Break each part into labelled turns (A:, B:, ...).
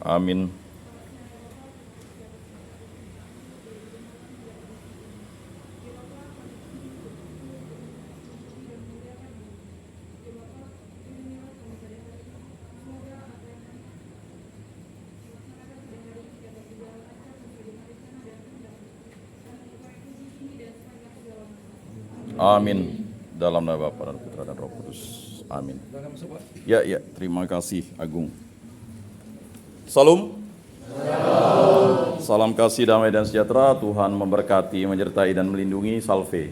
A: Amin. Amin. Dalam nama Bapa dan Putra dan Roh Kudus. Amin. Ya, terima kasih Agung. Salam. Salam kasih, damai dan sejahtera. Tuhan memberkati, menyertai dan melindungi. Salve.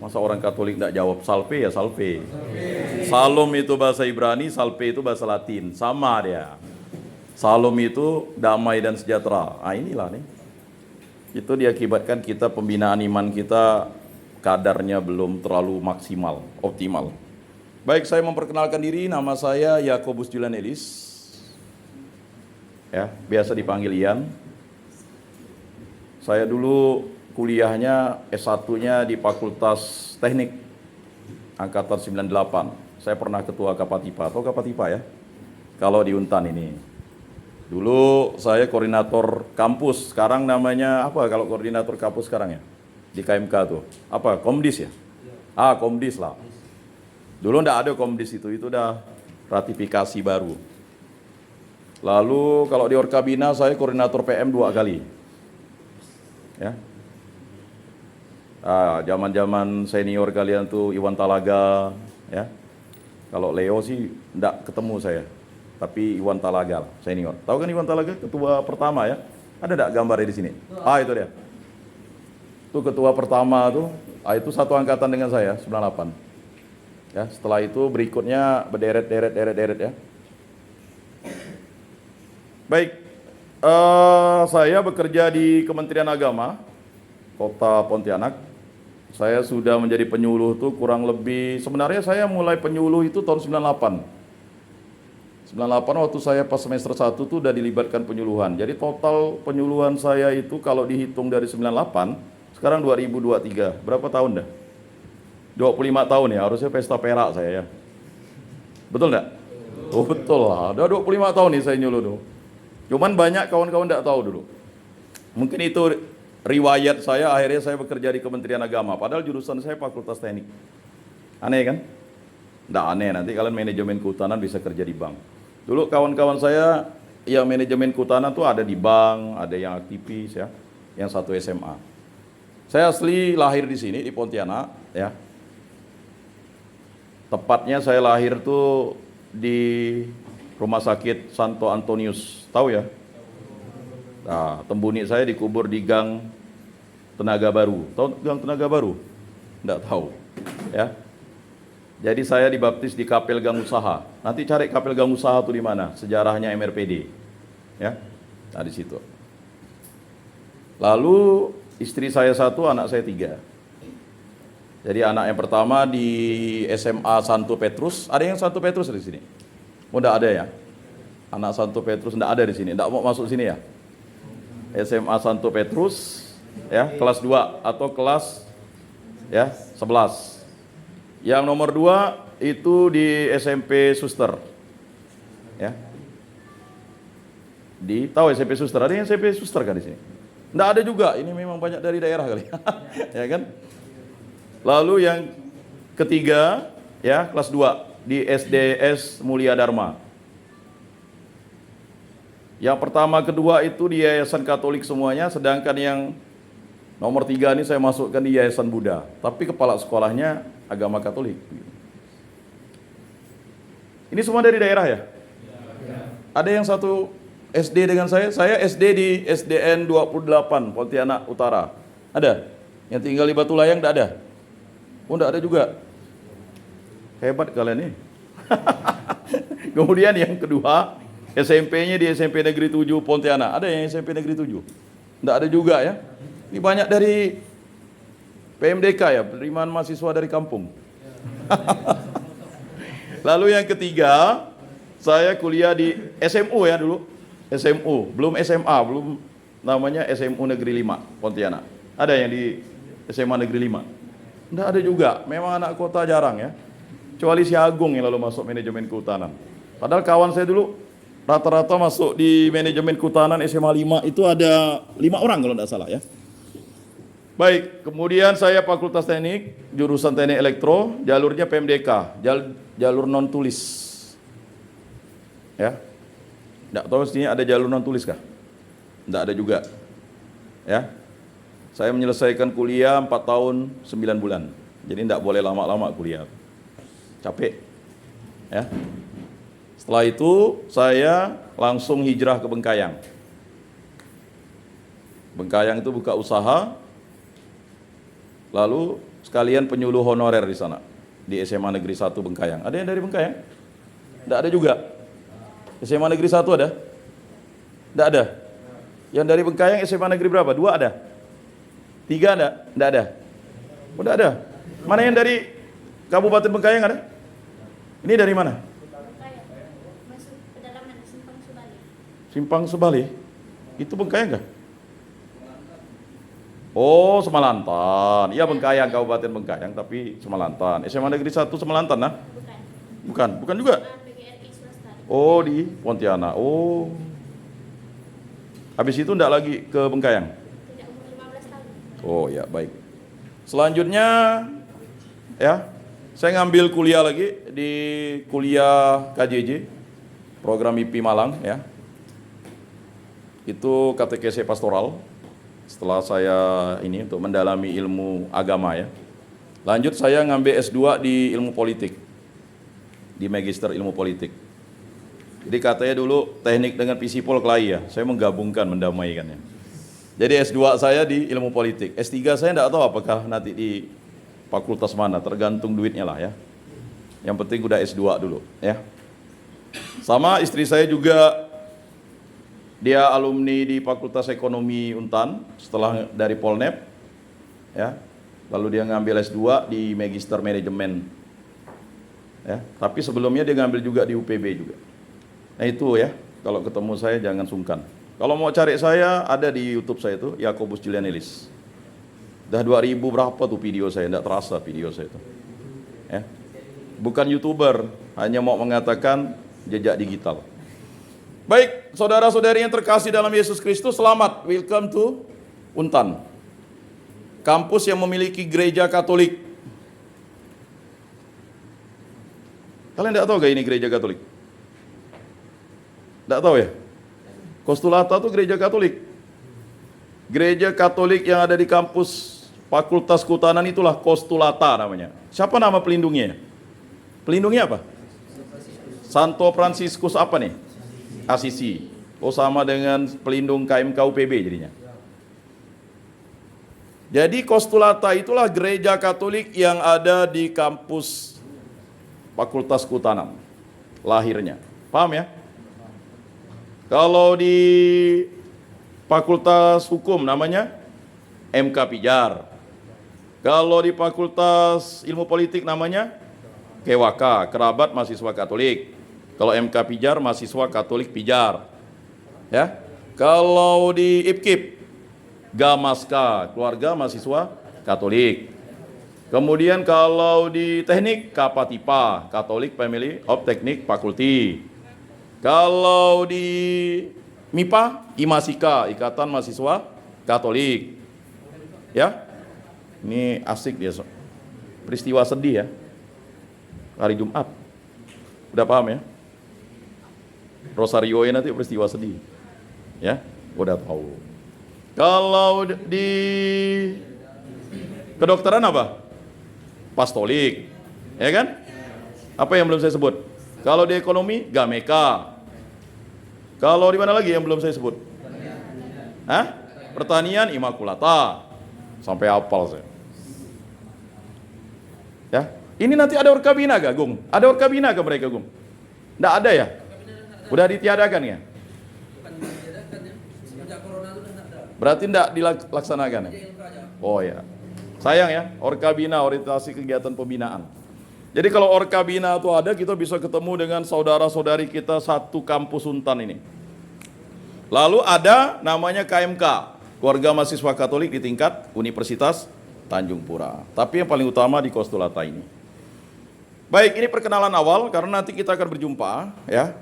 A: Masa orang Katolik tidak jawab salve ya salve. Salom itu bahasa Ibrani, salve itu bahasa Latin. Sama dia. Salom itu damai dan sejahtera. Inilah nih. Itu diakibatkan kita pembinaan iman kita kadarnya belum terlalu maksimal, optimal. Baik, saya memperkenalkan diri, nama saya Yakobus Julian Elis. Ya, biasa dipanggil Ian. Saya dulu kuliahnya S1-nya di Fakultas Teknik angkatan 98. Saya pernah ketua Kapatipa. Tahu Kapatipa ya? Kalau di Untan ini. Dulu saya koordinator kampus, sekarang namanya apa kalau koordinator kampus sekarang ya? Di KMK tuh. Apa? Komdis ya? Komdis lah. Dulu enggak ada Komdis itu udah ratifikasi baru. Lalu kalau di Orkabina saya koordinator PM 2 kali. Ya. Zaman-zaman senior kalian tuh Iwan Talaga, ya. Kalau Leo sih enggak ketemu saya. Tapi Iwan Talaga senior. Tahu kan Iwan Talaga ketua pertama ya? Ada enggak gambarnya di sini? Itu dia. Itu ketua pertama tuh, itu satu angkatan dengan saya, 98. Ya, setelah itu berikutnya berderet ya. Baik, saya bekerja di Kementerian Agama Kota Pontianak. Saya sudah menjadi penyuluh tuh kurang lebih, sebenarnya saya mulai penyuluh itu tahun 98. 98 waktu saya pas semester 1 tuh udah dilibatkan penyuluhan. Jadi total penyuluhan saya itu kalau dihitung dari 98, sekarang 2023. Berapa tahun dah? 25 tahun ya, harusnya pesta perak saya ya. Betul enggak? Oh betul lah, udah 25 tahun nih saya nyuluh dulu. Cuman banyak kawan-kawan enggak tahu dulu. Mungkin itu riwayat saya, akhirnya saya bekerja di Kementerian Agama. Padahal jurusan saya Fakultas Teknik. Aneh kan? Enggak aneh, nanti kalian manajemen kehutanan bisa kerja di bank. Dulu kawan-kawan saya yang manajemen kehutanan tuh ada di bank, ada yang aktivis ya, yang satu SMA. Saya asli lahir di sini di Pontianak ya. Tepatnya saya lahir tuh di Rumah Sakit Santo Antonius, tahu ya? Nah, tembuni saya dikubur di Gang Tenaga Baru. Tahu Gang Tenaga Baru? Enggak tahu. Ya. Jadi saya dibaptis di Kapel Gang Usaha. Nanti cari Kapel Gang Usaha itu di mana? Sejarahnya MRPD. Ya. Nah, di situ. Lalu istri saya 1, anak saya 3. Jadi anak yang pertama di SMA Santo Petrus. Ada yang Santo Petrus di sini? Oh, enggak ada ya? Anak Santo Petrus enggak ada di sini. Enggak mau masuk sini ya? SMA Santo Petrus ya, kelas 2 atau kelas ya 11. Yang nomor 2 itu di SMP Suster. Ya. Tahu SMP Suster? Ada yang SMP Suster kan di sini? Enggak ada juga. Ini memang banyak dari daerah kali. Ya kan? Lalu yang ketiga ya, kelas 2 di SDS Mulia Dharma. Yang pertama, kedua itu di Yayasan Katolik semuanya, sedangkan yang nomor 3 ini saya masukkan di Yayasan Buddha, tapi kepala sekolahnya agama Katolik. Ini semua dari daerah ya? Ada yang satu SD dengan saya SD di SDN 28 Pontianak Utara. Ada? Yang tinggal di Batu Layang enggak ada? Oh, enggak ada juga. Hebat kalian nih. Kemudian yang kedua, SMP-nya di SMP Negeri 7 Pontianak. Ada yang SMP Negeri 7? Enggak ada juga ya? Ini banyak dari PMDK ya, penerimaan mahasiswa dari kampung. Lalu yang ketiga, saya kuliah di SMU ya dulu. SMU, belum SMA, belum namanya SMU Negeri 5 Pontianak. Ada yang di SMA Negeri 5? Enggak ada juga, memang anak kota jarang ya. Kecuali si Agung yang lalu masuk manajemen kehutanan. Padahal kawan saya dulu Rata-rata masuk di manajemen kehutanan SMA 5 itu ada 5 orang kalau tidak salah ya. Baik, kemudian saya Fakultas Teknik, jurusan Teknik Elektro, jalurnya PMDK, jalur non tulis. Ya. Tidak tahu sini ada jalur non tulis kah? Tidak ada juga. Ya. Saya menyelesaikan kuliah 4 tahun 9 bulan. Jadi tidak boleh lama-lama kuliah. Capek. Ya. Setelah itu saya langsung hijrah ke Bengkayang. Bengkayang itu buka usaha, lalu sekalian penyuluh honorer di sana, di SMA Negeri 1 Bengkayang. Ada yang dari Bengkayang? Tidak ada juga. SMA Negeri 1 ada? Tidak ada. Yang dari Bengkayang SMA Negeri berapa? 2 ada? 3 ada? Tidak ada. Oh, tidak ada. Mana yang dari Kabupaten Bengkayang ada? Ini dari mana?
B: Masuk pedalaman Simpang Subali.
A: Simpang Subali? Itu Bengkayang kah? Oh, Semalantan. Iya Bengkayang, Kabupaten Bengkayang, tapi Semalantan. SMA Negeri 1 Semalantan, nah? Bukan juga.
B: PGRI swasta.
A: Oh, di Pontianak. Oh. Habis itu enggak lagi ke Bengkayang?
B: Tidak, umur 15 tahun.
A: Oh, ya, baik. Selanjutnya ya, saya ngambil kuliah lagi di kuliah KJJ, program IP Malang ya. Itu katekese pastoral. Setelah saya ini untuk mendalami ilmu agama ya. Lanjut saya ngambil S2 di ilmu politik. Di Magister Ilmu Politik. Jadi katanya dulu teknik dengan Pisipol kelahi ya. Saya menggabungkan, mendamaikannya. Jadi S2 saya di ilmu politik. S3 saya tidak tahu apakah nanti di fakultas mana, tergantung duitnya lah ya. Yang penting udah S2 dulu ya. Sama istri saya juga, dia alumni di Fakultas Ekonomi Untan setelah dari Polnep ya. Lalu dia ngambil S2 di Magister Manajemen. Ya, tapi sebelumnya dia ngambil juga di UPB juga. Nah itu ya, kalau ketemu saya jangan sungkan. Kalau mau cari saya ada di YouTube saya itu Yakobus Julianelis. Dah 2000 berapa tuh video saya, tidak terasa video saya itu. Ya. Bukan YouTuber, hanya mau mengatakan jejak digital. Baik, saudara-saudari yang terkasih dalam Yesus Kristus, selamat. Welcome to Untan. Kampus yang memiliki gereja Katolik. Kalian tidak tahu gak ini gereja Katolik? Tidak tahu ya? Kostulata itu gereja Katolik. Gereja Katolik yang ada di kampus Fakultas Kehutanan itulah Kostulata namanya. Siapa nama pelindungnya? Pelindungnya apa? Santo Fransiskus apa nih? Asisi. Oh sama dengan pelindung KMK UPB jadinya. Jadi Kostulata itulah gereja Katolik yang ada di kampus Fakultas Kehutanan. Lahirnya. Paham ya? Kalau di Fakultas Hukum namanya MK Pijar. Kalau di Fakultas Ilmu Politik namanya KEWAKA, Kerabat Mahasiswa Katolik. Kalau MK Pijar, Mahasiswa Katolik Pijar. Ya. Kalau di IPKIP, GAMASKA, Keluarga Mahasiswa Katolik. Kemudian kalau di Teknik, KAPATIPA, Katolik Family of Technic Faculty. Kalau di MIPA, IMASIKA, Ikatan Mahasiswa Katolik. Ya. Ini asik dia, peristiwa sedih ya. Hari Jumat. Udah paham ya? Rosario nanti peristiwa sedih. Ya, udah tahu. Kalau di kedokteran apa? Pastolik. Ya kan? Apa yang belum saya sebut? Kalau di ekonomi, Gameka. Kalau di mana lagi yang belum saya sebut? Hah? Pertanian, Imakulata. Sampai hafal saya. Ya, ini nanti ada orkabina gak, Gung? Ada orkabina ke mereka, Gung? Nggak ada ya? Udah ditiadakan ya? Berarti nggak dilaksanakan ya? Oh ya. Sayang ya, orkabina, orientasi kegiatan pembinaan. Jadi kalau orkabina itu ada, kita bisa ketemu dengan saudara-saudari kita satu kampus Untan ini. Lalu ada namanya KMK, Keluarga Mahasiswa Katolik di tingkat Universitas Tanjung Pura. Tapi yang paling utama di Kostulata ini. Baik, ini perkenalan awal karena nanti kita akan berjumpa ya.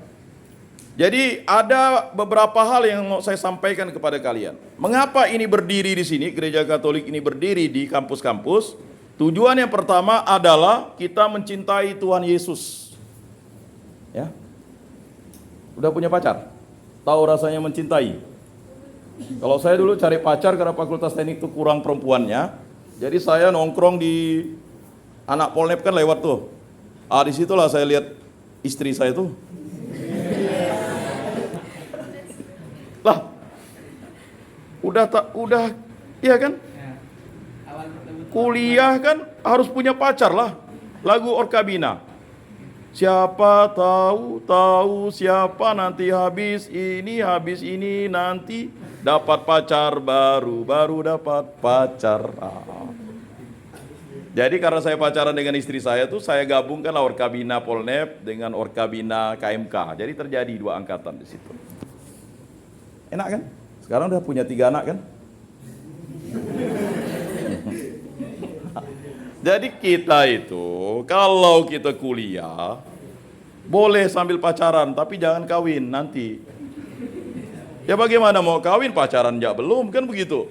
A: Jadi ada beberapa hal yang mau saya sampaikan kepada kalian. Mengapa ini berdiri di sini, gereja Katolik ini berdiri di kampus-kampus? Tujuan yang pertama adalah kita mencintai Tuhan Yesus. Ya. Udah punya pacar? Tahu rasanya mencintai? Kalau saya dulu cari pacar karena Fakultas Teknik itu kurang perempuannya. Jadi saya nongkrong di anak Polnep kan lewat tuh. Disitulah saya lihat istri saya tuh. Lah, udah, iya kan? Kuliah kan harus punya pacar lah. Lagu Orkabina. Siapa tahu siapa nanti habis ini nanti dapat pacar baru dapat pacar. Jadi karena saya pacaran dengan istri saya tuh saya gabungkan Orkabina Polnep dengan Orkabina KMK. Jadi terjadi 2 angkatan di situ. Enak kan? Sekarang udah punya 3 anak kan? Jadi kita itu kalau kita kuliah boleh sambil pacaran tapi jangan kawin nanti. Ya bagaimana mau kawin pacaran ya belum kan begitu?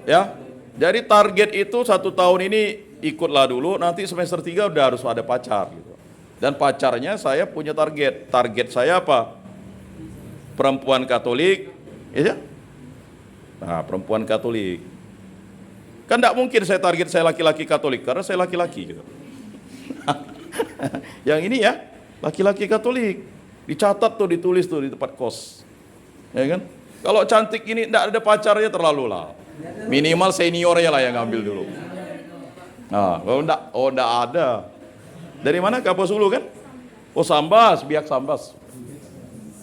A: Ya. Jadi target itu 1 tahun ini ikutlah dulu nanti semester 3 udah harus ada pacar gitu. Dan pacarnya saya punya target. Target saya apa? Perempuan Katolik, ya? Nah, perempuan Katolik. Kan tidak mungkin saya target saya laki-laki Katolik karena saya laki-laki gitu. Yang ini ya, laki-laki Katolik. Dicatat tuh, ditulis tuh di tempat kos. Ya kan? Kalau cantik ini tidak ada pacarnya terlalu lah. Minimal seniornya lah yang ngambil dulu. Nah, kalau enggak ada. Dari mana Kapuas Hulu kan? Oh Sambas, Biak Sambas.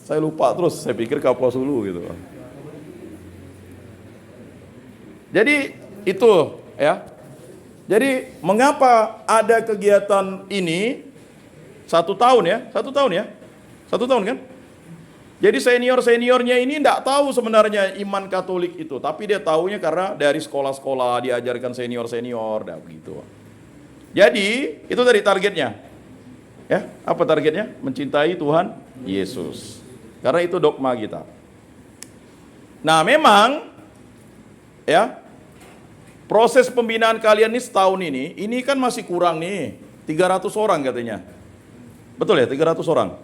A: Saya lupa terus, saya pikir Kapuas Hulu gitu. Jadi itu ya. Jadi mengapa ada kegiatan ini 1 tahun ya? 1 tahun ya? 1 tahun kan? Jadi seniornya ini tidak tahu sebenarnya iman Katolik itu, tapi dia tahunya karena dari sekolah-sekolah diajarkan senior, dah begitu. Jadi itu dari targetnya. Ya, apa targetnya? Mencintai Tuhan Yesus. Karena itu dogma kita. Nah, memang ya proses pembinaan kalian ini setahun ini kan masih kurang nih, 300 orang katanya. Betul ya, 300 orang?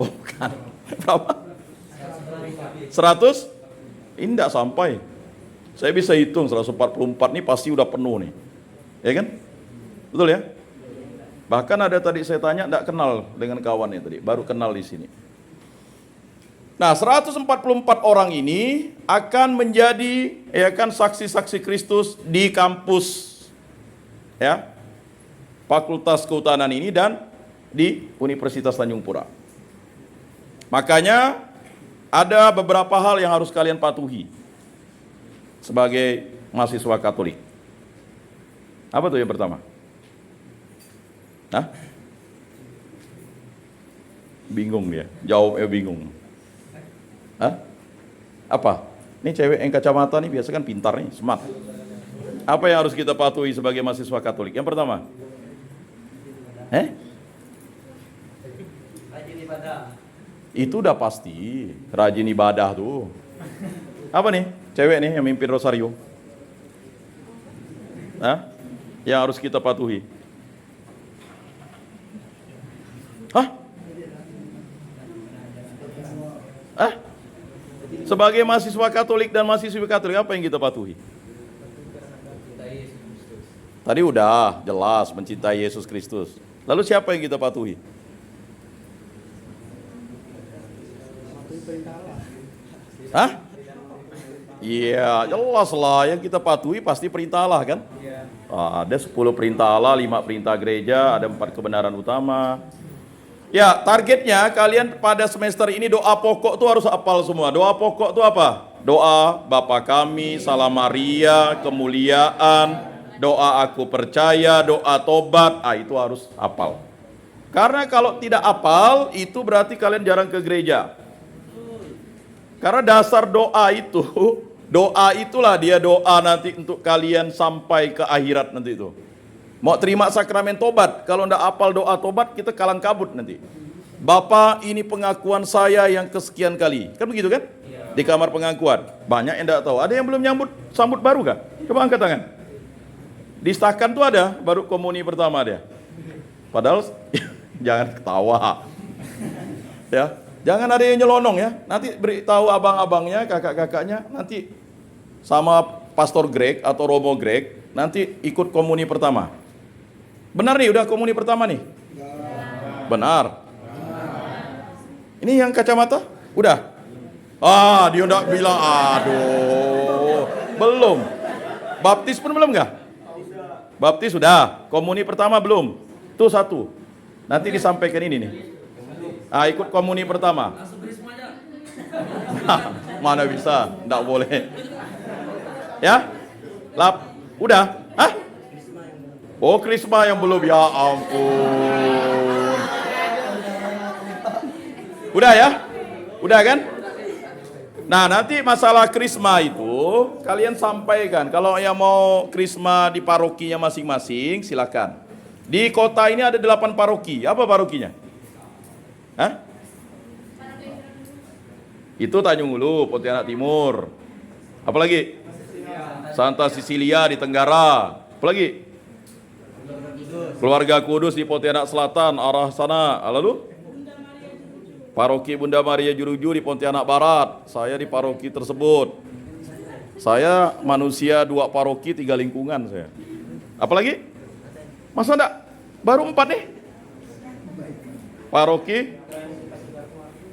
A: Oh, bukan. Berapa? 100? Ini enggak sampai. Saya bisa hitung 144 nih pasti udah penuh nih. Ya kan? Betul ya? Bahkan ada tadi saya tanya enggak kenal dengan kawannya tadi, baru kenal di sini. Nah, 144 orang ini akan menjadi ya kan saksi-saksi Kristus di kampus ya. Fakultas Kehutanan ini dan di Universitas Tanjung Pura. Makanya ada beberapa hal yang harus kalian patuhi sebagai mahasiswa Katolik. Apa tuh yang pertama? Hah? Bingung dia, jawabnya bingung. Hah? Apa? Ini cewek yang kacamata nih biasa kan pintar nih, smart. Apa yang harus kita patuhi sebagai mahasiswa Katolik? Yang pertama?
C: Rajin ibadah.
A: Itu udah pasti, rajin ibadah tuh. Apa nih? Cewek nih yang mimpin rosario. Hah? Yang harus kita patuhi. Hah? Hah? Sebagai mahasiswa Katolik dan mahasiswi Katolik apa yang kita patuhi? Tadi udah jelas mencintai Yesus Kristus. Lalu siapa yang kita patuhi? Hah? Iya, jelas lah yang kita patuhi pasti perintah Allah kan? Ada 10 perintah Allah, 5 perintah gereja, ada 4 kebenaran utama. Ya, targetnya kalian pada semester ini doa pokok tuh harus hafal semua. Doa pokok tuh apa? Doa Bapa kami, Salam Maria, kemuliaan, doa aku percaya, doa tobat, itu harus hafal. Karena kalau tidak hafal, itu berarti kalian jarang ke gereja. Karena dasar doa itulah dia doa nanti untuk kalian sampai ke akhirat nanti itu. Mau terima sakramen tobat, kalau ndak hafal doa tobat kita kalang kabut nanti. Bapak, ini pengakuan saya yang kesekian kali. Kan begitu kan? Di kamar pengakuan. Banyak yang tidak tahu. Ada yang belum sambut baru kah? Coba angkat tangan. Di stakan tuh ada, baru komuni pertama dia. Padahal, jangan ketawa. Ya, jangan ada yang nyelonong ya. Nanti beritahu abang-abangnya, kakak-kakaknya, nanti sama Pastor Greg atau Romo Greg, nanti ikut komuni pertama. Benar nih, udah komuni pertama nih? Benar. Ini yang kacamata? Udah? Dia udah bilang, aduh. Belum. Baptis pun belum nggak? Baptis sudah. Komuni pertama belum? Tuh satu. Nanti disampaikan ini nih. Ikut komuni pertama. Mana bisa? Nggak boleh. Ya? Udah? Hah? Oh, Krisma yang belum. Ya ampun. Udah ya? Udah kan? Nah, nanti masalah krisma itu kalian sampaikan. Kalau yang mau krisma di parokinya masing-masing, silakan. Di kota ini ada 8 paroki. Apa parokinya? Hah? Itu Tanjung Hulu, Pontianak Timur. Apalagi? Santa Cecilia di Tenggara. Apalagi? Keluarga Kudus di Pontianak Selatan, arah sana. Lalu? Paroki Bunda Maria Juruju di Pontianak Barat. Saya di paroki tersebut. Saya manusia 2 paroki 3 lingkungan saya. Apalagi? Masa enggak? Baru 4 nih. Paroki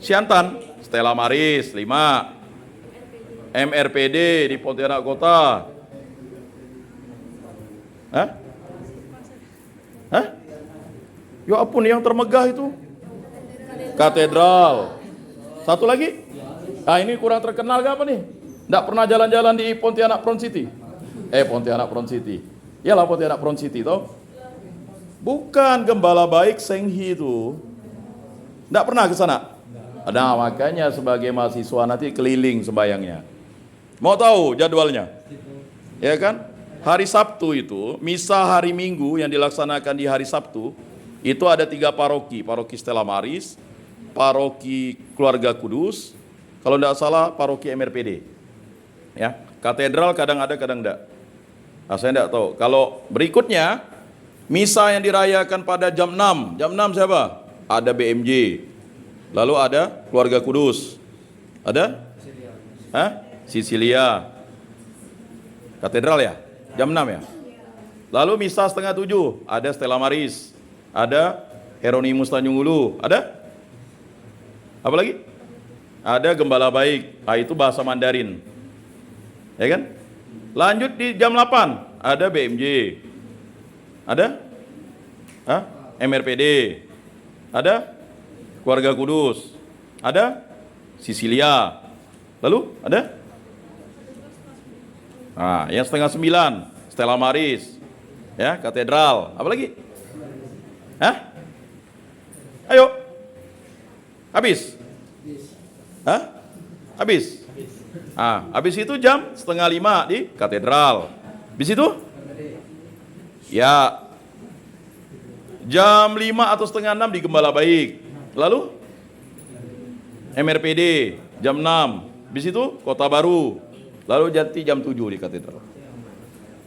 A: Siantan, Stella Maris 5. MRPD di Pontianak Kota. Hah? Ya ampun, yang termegah itu. Katedral. Satu lagi? Ini kurang terkenal gak apa nih? Nggak pernah jalan-jalan di Pontianak Front City? Pontianak Front City. Iyalah Pontianak Front City toh. Bukan, Gembala Baik Senghi itu. Nggak pernah ke sana? Nah, makanya sebagai mahasiswa nanti keliling sembayangnya. Mau tahu jadwalnya? Ya kan? Hari Sabtu itu, misa hari Minggu yang dilaksanakan di hari Sabtu, itu ada 3 paroki. Paroki Stella Maris, paroki Keluarga Kudus, kalau tidak salah paroki MRPD. Ya, katedral kadang ada, kadang tidak. Saya tidak tahu. Kalau berikutnya, misa yang dirayakan pada jam 6. Jam 6 siapa? Ada BMJ. Lalu ada Keluarga Kudus. Ada? Sicilia. Katedral ya? Jam 6 ya? Lalu misa setengah 7. Ada Stella Maris. Ada Hieronymus Tanjung Hulu. Ada? Apa lagi? Ada Gembala Baik. Itu bahasa Mandarin. Ya kan? Lanjut di jam 8. Ada BMJ. Ada? MRPD. Ada? Keluarga Kudus. Ada? Sicilia. Lalu? Ada? Yang setengah 9. Stella Maris. Ya, katedral. Apa lagi? Ayo. Habis? Habis? Habis itu jam setengah 5 di katedral. Habis itu? Ya. Jam 5 atau setengah 6 di Gembala Baik. Lalu? MRPD jam 6. Habis itu Kota Baru. Lalu Jati jam 7 di katedral.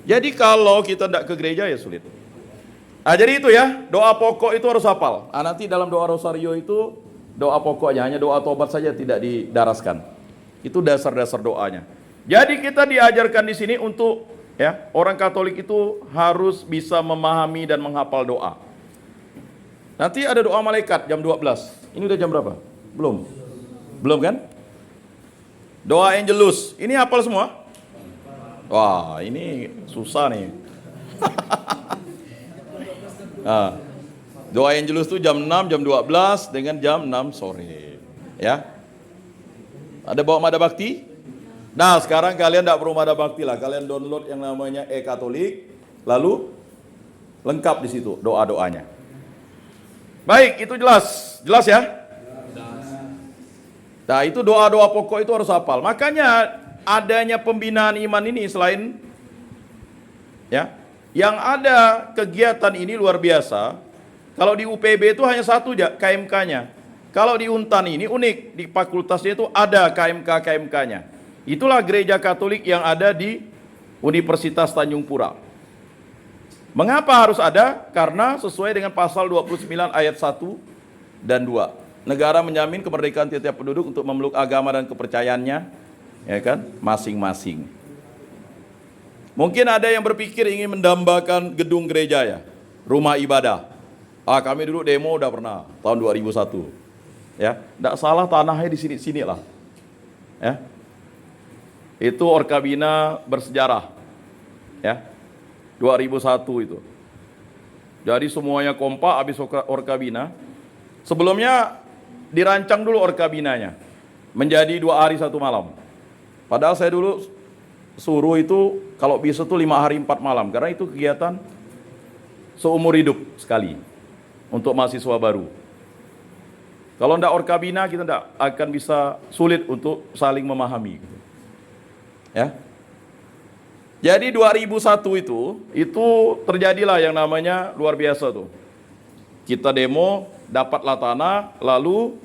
A: Jadi kalau kita tidak ke gereja ya sulit. Jadi itu ya, doa pokok itu harus hafal. Nanti dalam doa rosario itu doa pokoknya, hanya doa tobat saja tidak didaraskan. Itu dasar-dasar doanya. Jadi kita diajarkan di sini untuk orang Katolik itu harus bisa memahami dan menghafal doa. Nanti ada doa malaikat jam 12. Ini udah jam berapa? Belum. Belum kan? Doa Angelus. Ini hafal semua? Wah, ini susah nih. Doa Angelus itu jam 6, jam 12 dengan jam 6 sore. Ya. Ada bawa Mada Bakti? Nah, sekarang kalian tidak perlu Mada Bakti lah. Kalian download yang namanya e-Katolik, lalu lengkap di situ doa-doanya. Baik, itu jelas. Jelas ya? Nah, itu doa-doa pokok itu harus hafal. Makanya adanya pembinaan iman ini selain yang ada kegiatan ini luar biasa. Kalau di UPB itu hanya satu KMK-nya, Kalau di Untan ini unik, di fakultasnya itu ada KMK-KMK-nya. Itulah gereja Katolik yang ada di Universitas Tanjung Pura. Mengapa harus ada? Karena sesuai dengan pasal 29 ayat 1 dan 2. Negara menjamin kemerdekaan tiap-tiap penduduk untuk memeluk agama dan kepercayaannya, ya kan, masing-masing. Mungkin ada yang berpikir ingin mendambakan gedung gereja ya, rumah ibadah. Kami dulu demo udah pernah tahun 2001. Ya, tidak salah tanahnya di sini lah. Ya. Itu Orkabina bersejarah. Ya. 2001 itu. Jadi semuanya kompak habis Orkabina. Sebelumnya dirancang dulu Orkabinanya menjadi 2 hari 1 malam. Padahal saya dulu suruh itu kalau bisa tuh 5 hari 4 malam karena itu kegiatan seumur hidup sekali untuk mahasiswa baru. Kalau tidak Orkabina kita tidak akan bisa, sulit untuk saling memahami. Ya. Jadi 2001 itu terjadilah yang namanya luar biasa tuh. Kita demo, dapatlah tanah, lalu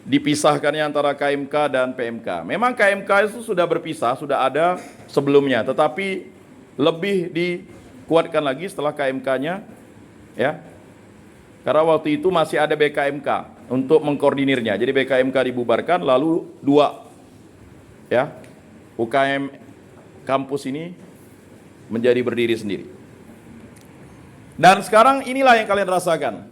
A: dipisahkannya antara KMK dan PMK. Memang KMK itu sudah berpisah, sudah ada sebelumnya, tetapi lebih dikuatkan lagi setelah KMK-nya, ya. Karena waktu itu masih ada BKMK untuk mengkoordinirnya. Jadi BKMK dibubarkan, lalu 2 ya UKM kampus ini menjadi berdiri sendiri. Dan sekarang inilah yang kalian rasakan.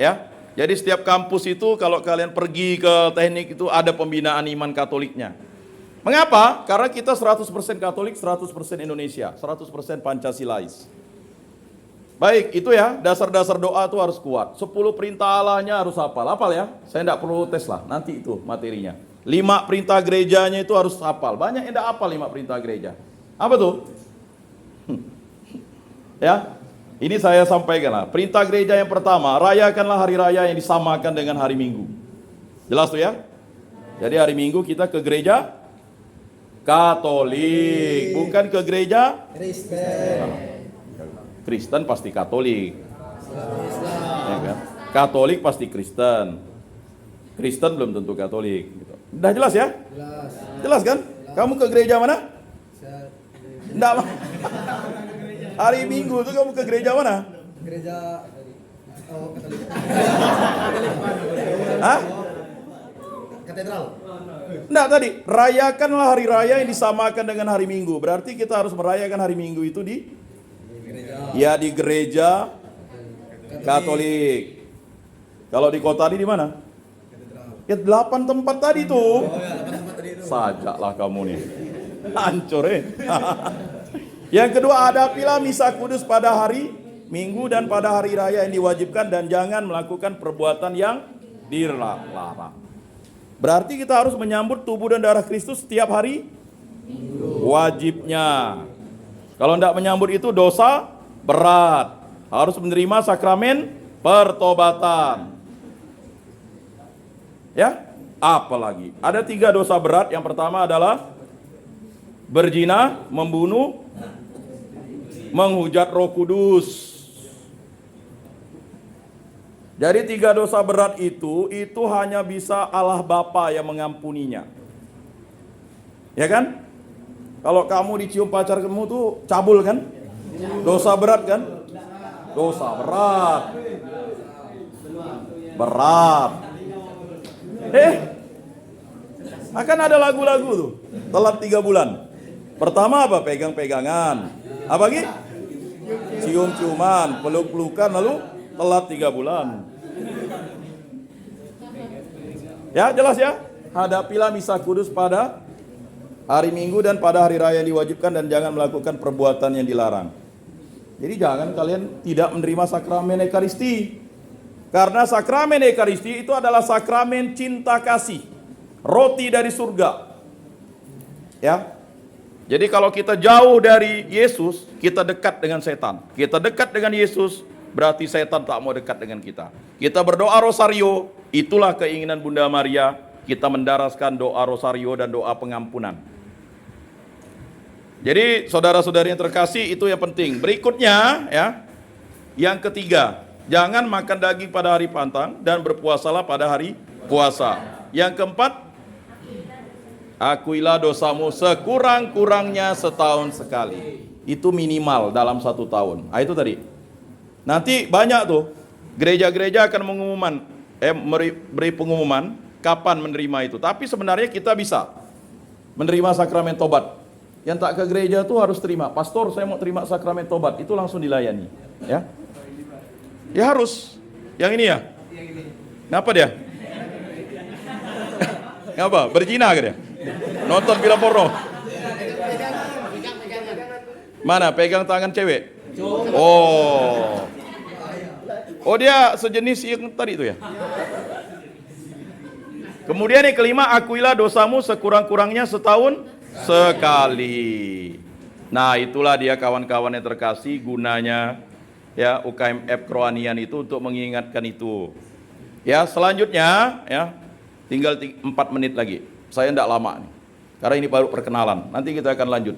A: Ya. Jadi setiap kampus itu kalau kalian pergi ke teknik itu ada pembinaan iman Katoliknya. Mengapa? Karena kita 100% Katolik, 100% Indonesia, 100% Pancasilais. Baik, itu ya, dasar-dasar doa itu harus kuat. 10 perintah Allahnya harus hafal. Hafal ya, saya tidak perlu tes lah, nanti itu materinya. 5 perintah gerejanya itu harus hafal. Banyak yang tidak hafal 5 perintah gereja. Apa tuh? Ya, ini saya sampaikan lah. Perintah gereja yang pertama, rayakanlah hari raya yang disamakan dengan hari Minggu. Jelas tuh ya? Jadi hari Minggu kita ke gereja Katolik, bukan ke gereja Kristen. Kristen pasti Katolik, ya kan? Katolik pasti Kristen. Kristen belum tentu Katolik. Gitu. Udah jelas ya? Jelas kan? Kamu ke gereja mana? Enggak. Hari Minggu itu kamu ke gereja mana?
C: Gereja Katolik.
A: Hah?
C: Katedral.
A: Enggak tadi. Rayakanlah hari raya yang disamakan dengan hari Minggu. Berarti kita harus merayakan hari Minggu itu di gereja Katolik. Kalau di kota di mana? Ya 8 tempat tadi tuh. Sajaklah kamu nih. Hancur Yang kedua, hadapilah misa kudus pada hari Minggu dan pada hari raya yang diwajibkan dan jangan melakukan perbuatan yang dilarang. Berarti kita harus menyambut tubuh dan darah Kristus setiap hari wajibnya. Kalau tidak menyambut itu dosa berat. Harus menerima sakramen pertobatan. Ya, apalagi? Ada 3 dosa berat. Yang pertama adalah berzina, membunuh, menghujat Roh Kudus. Jadi 3 dosa berat itu hanya bisa Allah Bapa yang mengampuninya. Ya kan? Kalau kamu dicium pacar kamu tuh cabul kan? Dosa berat kan? Dosa berat. Berat. Akan ada lagu-lagu tuh. Telat 3 bulan. Pertama apa? Pegang-pegangan. Apa lagi? Cium-ciuman, peluk-pelukan, lalu telat 3 bulan. Ya, jelas ya? Hadapilah misa kudus pada hari Minggu dan pada hari raya yang diwajibkan dan jangan melakukan perbuatan yang dilarang. Jadi jangan kalian tidak menerima sakramen Ekaristi. Karena sakramen Ekaristi itu adalah sakramen cinta kasih. Roti dari surga. Ya. Jadi kalau kita jauh dari Yesus, kita dekat dengan setan. Kita dekat dengan Yesus, berarti setan tak mau dekat dengan kita. Kita berdoa rosario, itulah keinginan Bunda Maria. Kita mendaraskan doa rosario dan doa pengampunan. Jadi saudara-saudari yang terkasih, itu yang penting. Berikutnya ya, yang ketiga, jangan makan daging pada hari pantang dan berpuasalah pada hari puasa. Yang keempat, akuilah dosamu sekurang-kurangnya setahun sekali. Itu minimal dalam 1 tahun. Nah, itu tadi. Nanti banyak tuh gereja-gereja akan beri pengumuman kapan menerima itu. Tapi sebenarnya kita bisa menerima sakramen tobat. Yang tak ke gereja tuh harus terima. Pastor, saya mau terima sakramen tobat. Itu langsung dilayani. Ya, ya harus. Yang ini ya? Kenapa dia? Ngapa? Berzina ke dia? Nonton film porno? Mana? Pegang tangan cewek? Oh. Oh, dia sejenis yang tadi itu ya? Kemudian yang kelima, akuilah dosamu sekurang-kurangnya setahun sekali. Nah, itulah dia kawan-kawan yang terkasih, gunanya ya UKMF Kerohanian itu untuk mengingatkan itu. Ya, selanjutnya ya tinggal 4 menit lagi. Saya tidak lama nih. Karena ini baru perkenalan. Nanti kita akan lanjut.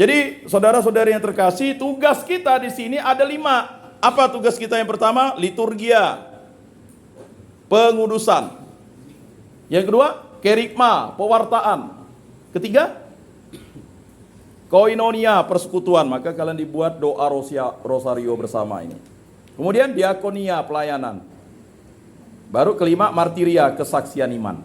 A: Jadi, saudara-saudari yang terkasih, tugas kita di sini ada 5. Apa tugas kita yang pertama? Liturgia, pengudusan. Yang kedua, kerigma, pewartaan. Ketiga, koinonia, persekutuan. Maka kalian dibuat doa rosario bersama ini. Kemudian diakonia, pelayanan. Baru kelima, martiria, kesaksian iman.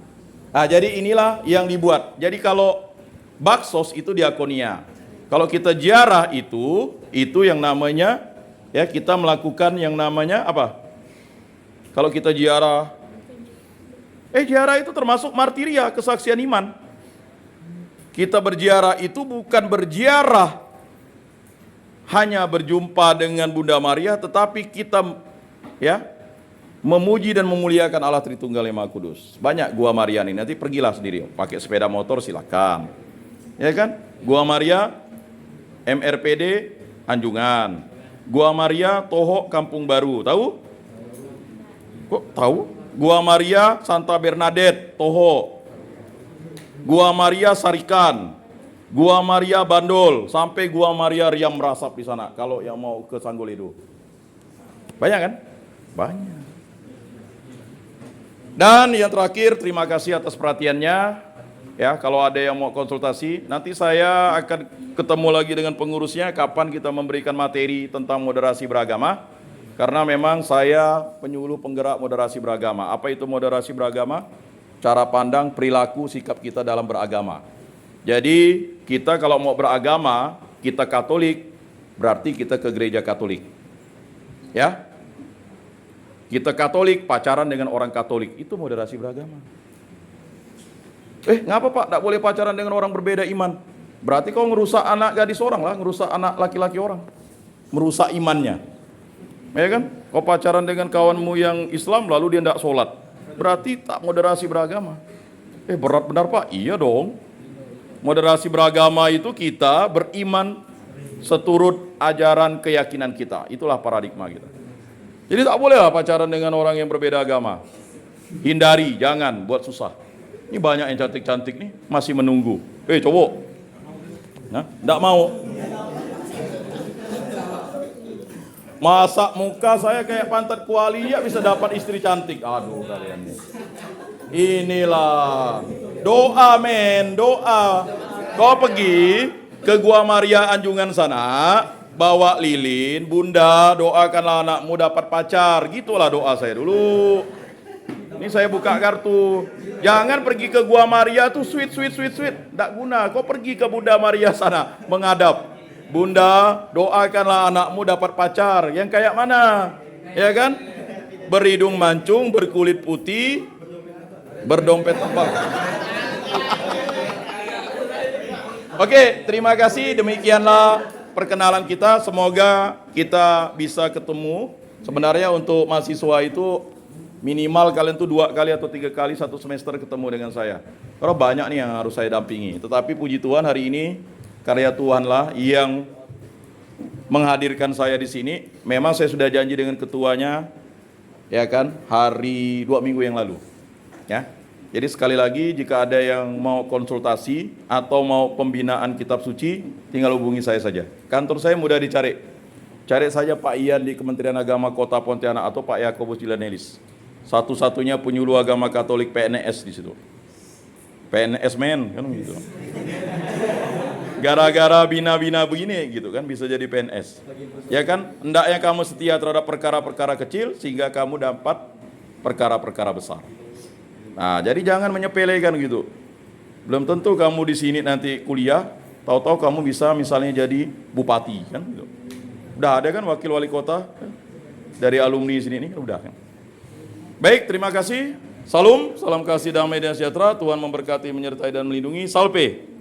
A: Nah, jadi inilah yang dibuat. Jadi kalau baksos itu diakonia. Kalau kita ziarah itu yang namanya ya kita melakukan yang namanya apa? Kalau kita ziarah ziarah itu termasuk martiria, kesaksian iman. Kita berziarah itu bukan berziarah hanya berjumpa dengan Bunda Maria, tetapi kita ya memuji dan memuliakan Allah Tritunggal yang Maha Kudus. Banyak Gua Maria nih, nanti pergilah sendiri. Pakai sepeda motor silakan. Ya kan? Gua Maria MRPD Anjungan. Gua Maria Toho Kampung Baru. Tahu? Kok tahu? Gua Maria Santa Bernadette Toho. Gua Maria Sarikan. Gua Maria Bandol sampai Gua Maria Riam Merasap di sana kalau yang mau ke Sanggoledo. Banyak kan? Banyak. Dan yang terakhir, terima kasih atas perhatiannya. Ya, kalau ada yang mau konsultasi, nanti saya akan ketemu lagi dengan pengurusnya kapan kita memberikan materi tentang moderasi beragama. Karena memang saya penyuluh penggerak moderasi beragama. Apa itu moderasi beragama? Cara pandang, perilaku, sikap kita dalam beragama. Jadi, kita kalau mau beragama, kita Katolik, berarti kita ke gereja Katolik. Ya. Kita Katolik, pacaran dengan orang Katolik, itu moderasi beragama. Ngapa Pak, tak boleh pacaran dengan orang berbeda iman? Berarti kau ngerusak anak gadis orang lah, ngerusak anak laki-laki orang. Merusak imannya. Ya kan? Kau pacaran dengan kawanmu yang Islam, lalu dia tidak sholat. Berarti tak moderasi beragama. Berat benar Pak? Iya dong. Moderasi beragama itu kita beriman seturut ajaran keyakinan kita. Itulah paradigma kita. Jadi tak bolehlah pacaran dengan orang yang berbeda agama. Hindari, jangan buat susah. Ini banyak yang cantik-cantik nih, masih menunggu. Cowok. Nah, enggak mau. Masa muka saya kayak pantat kuali ya bisa dapat istri cantik. Aduh kalian nih. Inilah. Doa men, doa. Kau pergi ke Gua Maria Anjungan sana, bawa lilin, Bunda doakanlah anakmu dapat pacar. Gitulah doa saya dulu. Ini saya buka kartu. Jangan pergi ke Gua Maria tuh sweet. Tidak guna. Kau pergi ke Bunda Maria sana menghadap. Bunda doakanlah anakmu dapat pacar. Yang kayak mana? Ya kan? Berhidung mancung, berkulit putih, berdompet tebal. Oke, terima kasih. Demikianlah perkenalan kita. Semoga kita bisa ketemu. Sebenarnya untuk mahasiswa itu minimal kalian tuh 2 kali atau 3 kali satu semester ketemu dengan saya. Karena banyak nih yang harus saya dampingi. Tetapi puji Tuhan hari ini karya Tuhanlah yang menghadirkan saya di sini. Memang saya sudah janji dengan ketuanya, ya kan, hari 2 minggu yang lalu. Ya. Jadi sekali lagi jika ada yang mau konsultasi atau mau pembinaan kitab suci, tinggal hubungi saya saja. Kantor saya mudah dicari. Cari saja Pak Ian di Kementerian Agama Kota Pontianak atau Pak Yakobus Jilanelis. Satu-satunya penyuluh agama Katolik PNS di situ. PNS men kan gitu. Gara-gara bina-bina begini gitu kan bisa jadi PNS. Ya kan? Hendaknya kamu setia terhadap perkara-perkara kecil sehingga kamu dapat perkara-perkara besar. Nah, jadi jangan menyepelekan gitu. Belum tentu kamu di sini nanti kuliah, tahu-tahu kamu bisa misalnya jadi bupati kan gitu. Udah ada kan wakil wali kota dari alumni sini ini kan udah kan. Baik, terima kasih. Salam kasih damai dan sejahtera. Tuhan memberkati, menyertai dan melindungi. Salpe.